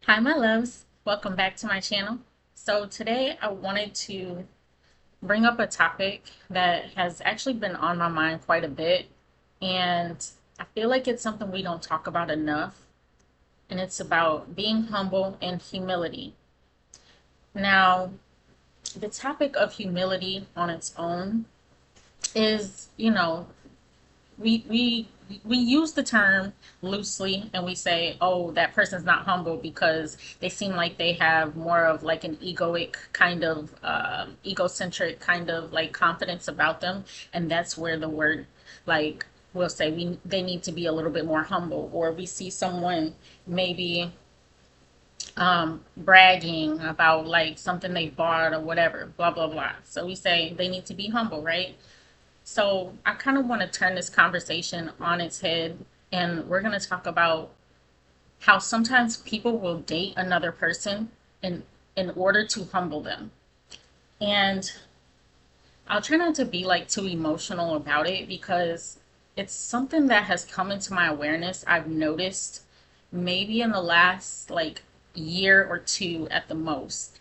Hi, my loves. Welcome back to my channel. So, today I wanted to bring up a topic that has actually been on my mind quite a bit. And I feel like it's something we don't talk about enough. And it's about being humble and humility. Now, the topic of humility on its own is, we use the term loosely and we say, oh, that person's not humble because they seem like they have more of like an egoic kind of egocentric kind of like confidence about them, and that's where the word like we'll say they need to be a little bit more humble. Or we see someone maybe bragging about like something they bought or whatever, blah blah blah, so we say they need to be humble, right? So I kind of want to turn this conversation on its head, and we're going to talk about how sometimes people will date another person in order to humble them. And I'll try not to be like too emotional about it because it's something that has come into my awareness. I've noticed maybe in the last like year or two at the most.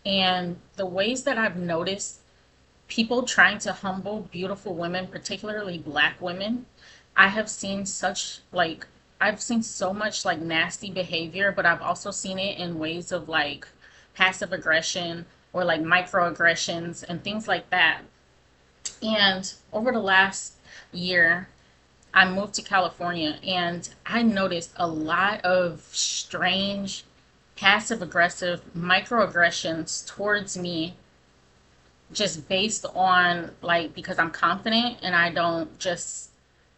And the ways that I've noticed people trying to humble beautiful women, particularly black women, I have seen such like I've seen so much like nasty behavior, but I've also seen it in ways of like passive aggression or like microaggressions and things like that. And over the last year, I moved to California and I noticed a lot of strange passive aggressive microaggressions towards me, just based on like because I'm confident and I don't just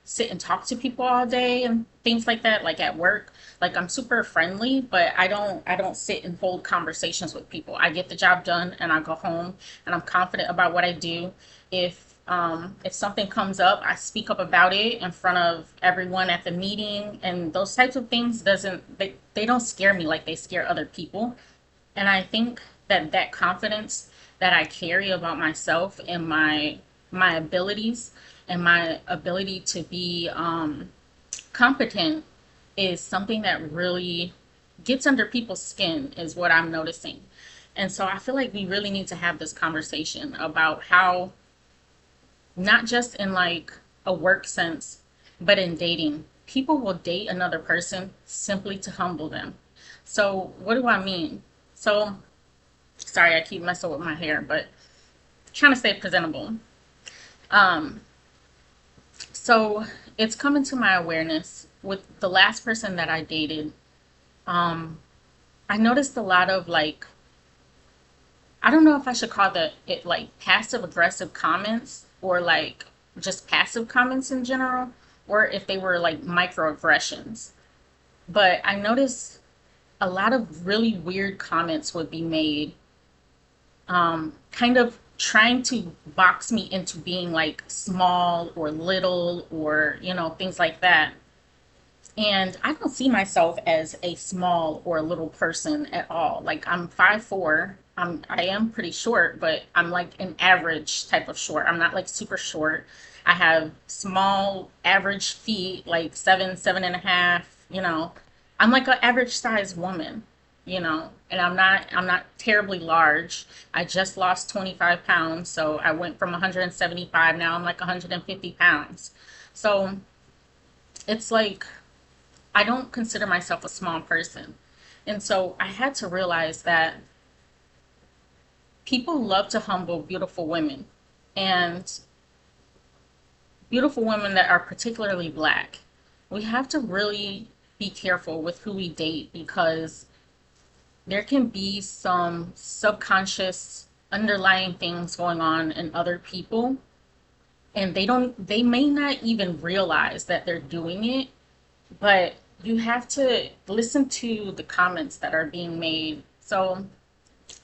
sit and talk to people all day and things like that, like at work. Like I'm super friendly, but I don't sit and hold conversations with people. I get the job done and I go home and I'm confident about what I do. If something comes up, I speak up about it in front of everyone at the meeting, and those types of things doesn't they don't scare me like they scare other people. And I think that that confidence that I carry about myself and my abilities and my ability to be competent is something that really gets under people's skin, is what I'm noticing. And so I feel like we really need to have this conversation about how, not just in like a work sense, but in dating, people will date another person simply to humble them. So what do I mean? So sorry, I keep messing with my hair, but trying to stay presentable. Um, so it's coming to my awareness with the last person that I dated. Um, I noticed a lot of like, I don't know if I should call it like passive aggressive comments or like just passive comments in general, or if they were like microaggressions. But I noticed a lot of really weird comments would be made, kind of trying to box me into being like small or little or, things like that. And I don't see myself as a small or a little person at all. Like I'm 5'4". I am pretty short, but I'm like an average type of short. I'm not like super short. I have small average feet, like 7, 7.5, I'm like an average size woman, and I'm not terribly large. I just lost 25 pounds, so I went from 175, now I'm like 150 pounds. So it's like I don't consider myself a small person. And so I had to realize that people love to humble beautiful women, and beautiful women that are particularly black. We have to really be careful with who we date because there can be some subconscious underlying things going on in other people, and they may not even realize that they're doing it, but you have to listen to the comments that are being made. So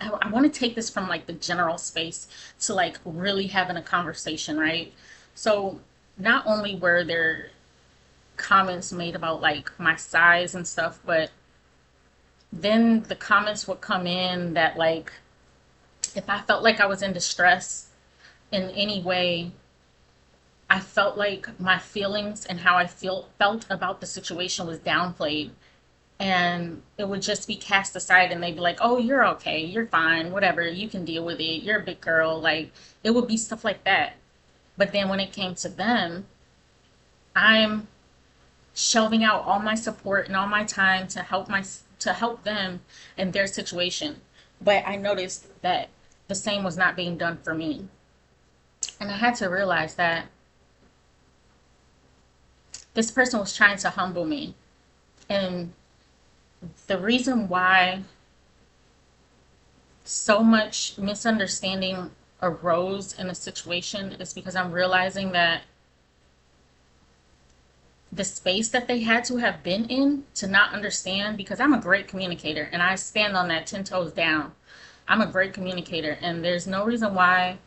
I want to take this from like the general space to like really having a conversation, right? So not only were there comments made about like my size and stuff, but then the comments would come in that like if I felt like I was in distress in any way, I felt like my feelings and how I felt about the situation was downplayed. and it would just be cast aside, and they'd be like, oh, you're okay, you're fine, whatever, you can deal with it, you're a big girl. Like, it would be stuff like that. But then when it came to them, I'm shelving out all my support and all my time to help them in their situation. But I noticed that the same was not being done for me. And I had to realize that this person was trying to humble me. And the reason why so much misunderstanding arose in a situation is because I'm realizing that the space that they had to have been in to not understand, because I'm a great communicator and I stand on that 10 toes down. I'm a great communicator, and there's no reason why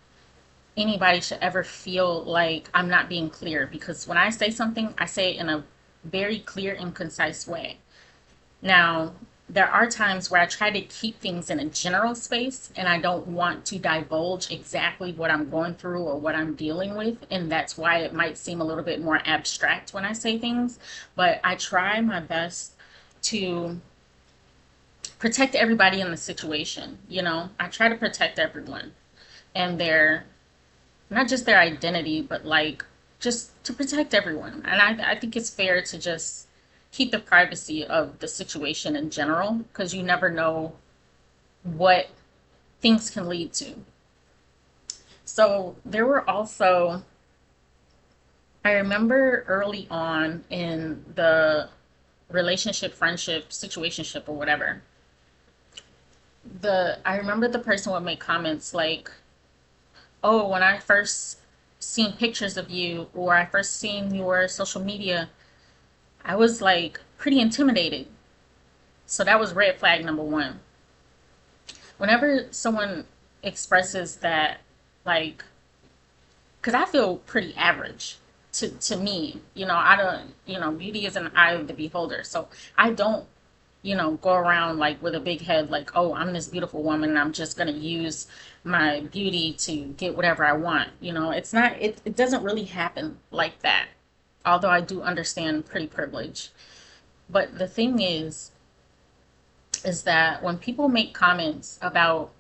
anybody should ever feel like I'm not being clear, because when I say something, I say it in a very clear and concise way. Now, there are times where I try to keep things in a general space and I don't want to divulge exactly what I'm going through or what I'm dealing with. And that's why it might seem a little bit more abstract when I say things. But I try my best to protect everybody in the situation. You know, I try to protect everyone and their, not just their identity, but like just to protect everyone. And I think it's fair to just keep the privacy of the situation in general, because you never know what things can lead to. So there were also, I remember early on in the relationship, friendship, situationship, or whatever, I remember the person would make comments like, oh, when I first seen pictures of you or I first seen your social media, I was like pretty intimidated. So that was red flag number one. Whenever someone expresses that, like, because I feel pretty average to me, you know, I don't, you know, beauty is an eye of the beholder. So I don't, you know, go around like with a big head, like, oh, I'm this beautiful woman and I'm just going to use my beauty to get whatever I want. You know, it's not, it doesn't really happen like that. Although I do understand pretty privilege. But the thing is that when people make comments about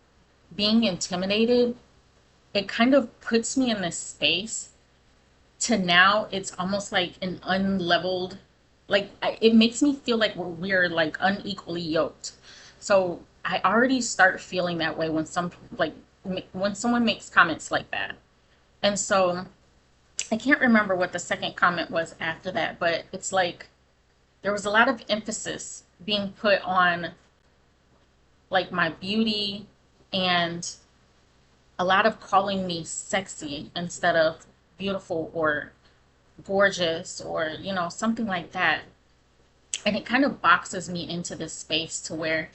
being intimidated, it kind of puts me in this space to now it's almost like an unleveled, like it makes me feel like we're like unequally yoked. So I already start feeling that way when like when someone makes comments like that. And so I can't remember what the second comment was after that, but it's like there was a lot of emphasis being put on like my beauty, and a lot of calling me sexy instead of beautiful or gorgeous or, you know, something like that. And it kind of boxes me into this space to where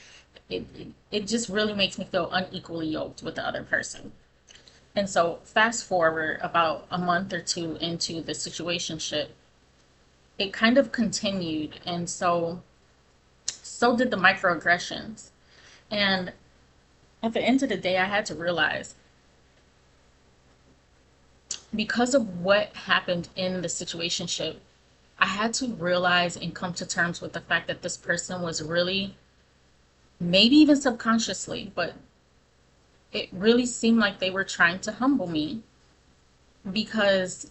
it just really makes me feel unequally yoked with the other person. And so fast forward about a month or two into the situationship, it kind of continued. And so did the microaggressions. And at the end of the day, I had to realize, because of what happened in the situationship, I had to realize and come to terms with the fact that this person was really, maybe even subconsciously, but it really seemed like they were trying to humble me, because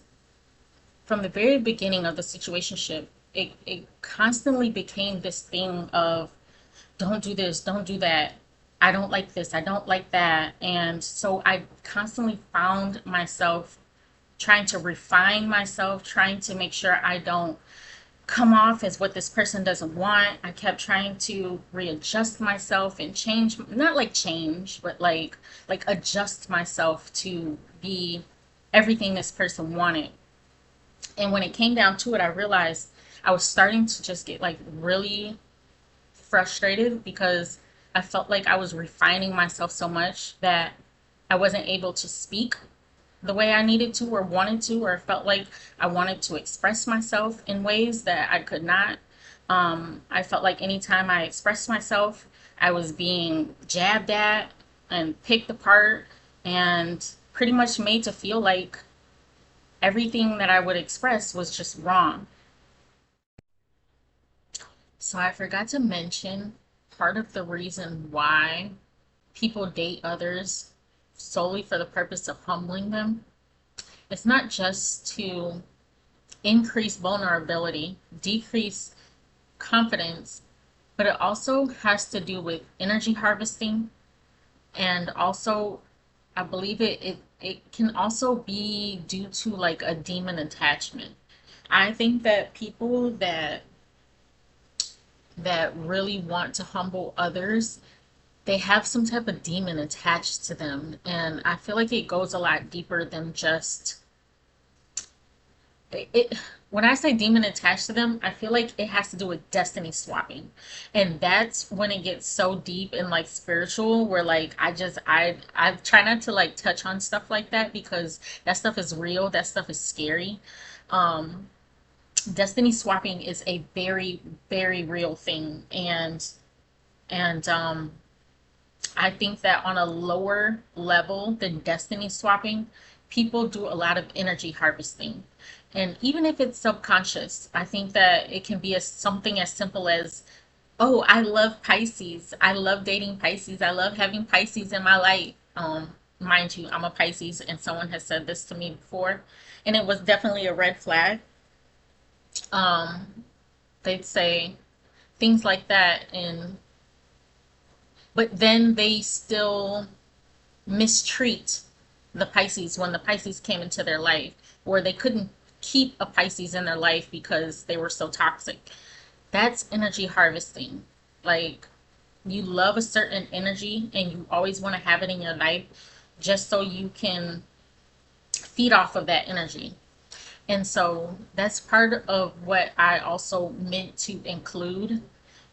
from the very beginning of the situationship, it constantly became this thing of don't do this, don't do that. I don't like this, I don't like that. And so I constantly found myself trying to refine myself, trying to make sure I don't come off as what this person doesn't want. I kept trying to readjust myself and change, not like change, but like adjust myself to be everything this person wanted. And when it came down to it, I realized I was starting to just get like really frustrated, because I felt like I was refining myself so much that I wasn't able to speak the way I needed to or wanted to, or felt like I wanted to express myself in ways that I could not. I felt like anytime I expressed myself, I was being jabbed at and picked apart and pretty much made to feel like everything that I would express was just wrong. So I forgot to mention part of the reason why people date others solely for the purpose of humbling them. It's not just to increase vulnerability, decrease confidence, but it also has to do with energy harvesting. And also, I believe it can also be due to like a demon attachment. I think that people that really want to humble others, they have some type of demon attached to them. And I feel like it goes a lot deeper than just it. When I say demon attached to them, I feel like it has to do with destiny swapping. And that's when it gets so deep and like spiritual where like I try not to like touch on stuff like that because that stuff is real, that stuff is scary. Um Destiny swapping is a very, very real thing. And I think that on a lower level than destiny swapping, people do a lot of energy harvesting. And even if it's subconscious, I think that it can be something as simple as, oh, I love Pisces. I love dating Pisces. I love having Pisces in my life. Mind you, I'm a Pisces, and someone has said this to me before, and it was definitely a red flag. Um, they'd say things like that, and but then they still mistreat the Pisces when the Pisces came into their life, or they couldn't keep a Pisces in their life because they were so toxic. That's energy harvesting. Like, you love a certain energy and you always want to have it in your life just so you can feed off of that energy. And so that's part of what I also meant to include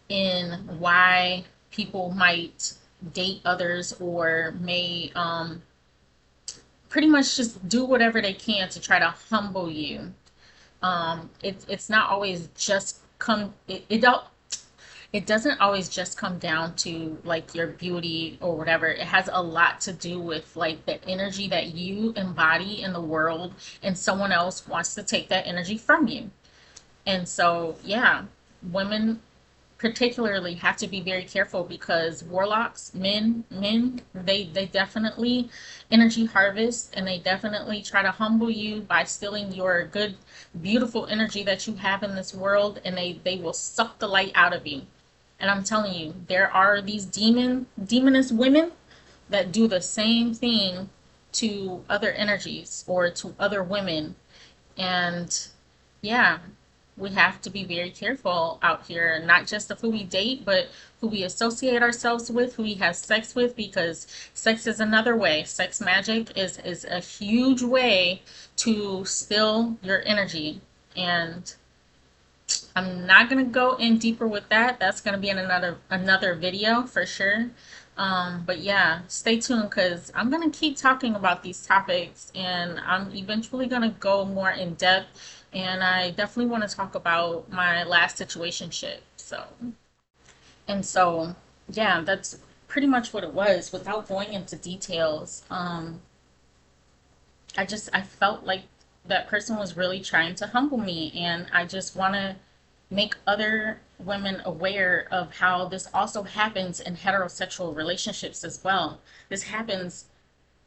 in why people might date others or may pretty much just do whatever they can to try to humble you. It's not always just it doesn't always just come down to like your beauty or whatever. It has a lot to do with like the energy that you embody in the world, and someone else wants to take that energy from you. And so, yeah, women particularly have to be very careful because warlocks, men, they definitely energy harvest, and they definitely try to humble you by stealing your good, beautiful energy that you have in this world, and they will suck the light out of you. And I'm telling you, there are these demoness women that do the same thing to other energies or to other women. And yeah, we have to be very careful out here, not just of who we date, but who we associate ourselves with, who we have sex with, because sex is another way. Sex magic is a huge way to steal your energy. And I'm not gonna go in deeper with that. That's gonna be in another video for sure. But yeah, stay tuned because I'm gonna keep talking about these topics, and I'm eventually gonna go more in depth. And I definitely want to talk about my last situationship. So yeah, that's pretty much what it was. Without going into details, I felt like that person was really trying to humble me, and I just want to make other women aware of how this also happens in heterosexual relationships as well. This happens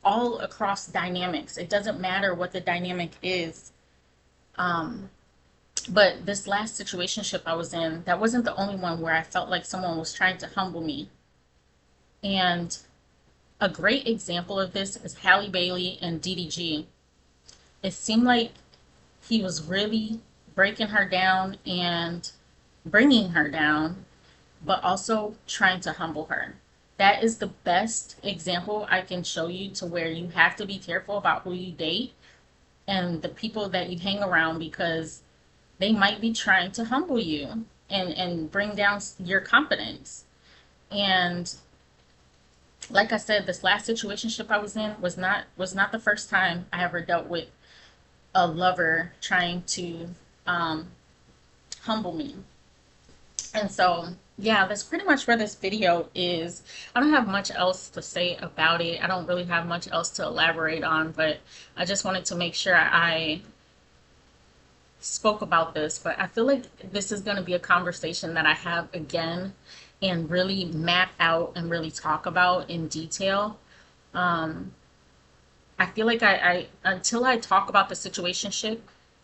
all across dynamics. It doesn't matter what the dynamic is. Um, but this last situationship I was in, that wasn't the only one where I felt like someone was trying to humble me. And a great example of this is Halle Bailey and DDG. It seemed like he was really breaking her down and bringing her down, but also trying to humble her. That is the best example I can show you to where you have to be careful about who you date and the people that you hang around because they might be trying to humble you and bring down your confidence. And like I said, this last situationship I was in was not the first time I ever dealt with a lover trying to um, humble me. And so, yeah, that's pretty much where this video is. I don't have much else to say about it. I don't really have much else to elaborate on, but I just wanted to make sure I spoke about this, but I feel like this is going to be a conversation that I have again and really map out and really talk about in detail. Um, I feel like I until I talk about the situationship,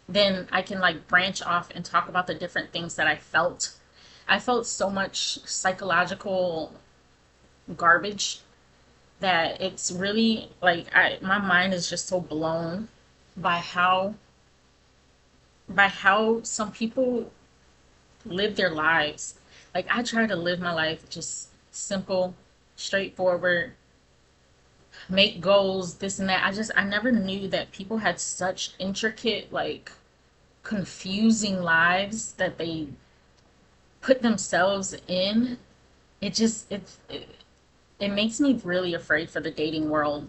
then I can like branch off and talk about the different things that I felt. I felt so much psychological garbage that it's really like my mind is just so blown by how some people live their lives. Like I try to live my life just simple, straightforward, make goals, this and that. I never knew that people had such intricate, like confusing lives that they put themselves in. It makes me really afraid for the dating world.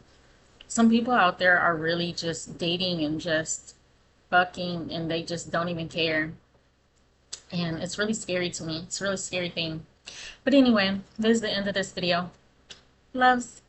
Some people out there are really just dating and just fucking and they just don't even care. And it's really scary to me. It's a really scary thing. But anyway, this is the end of this video. Loves.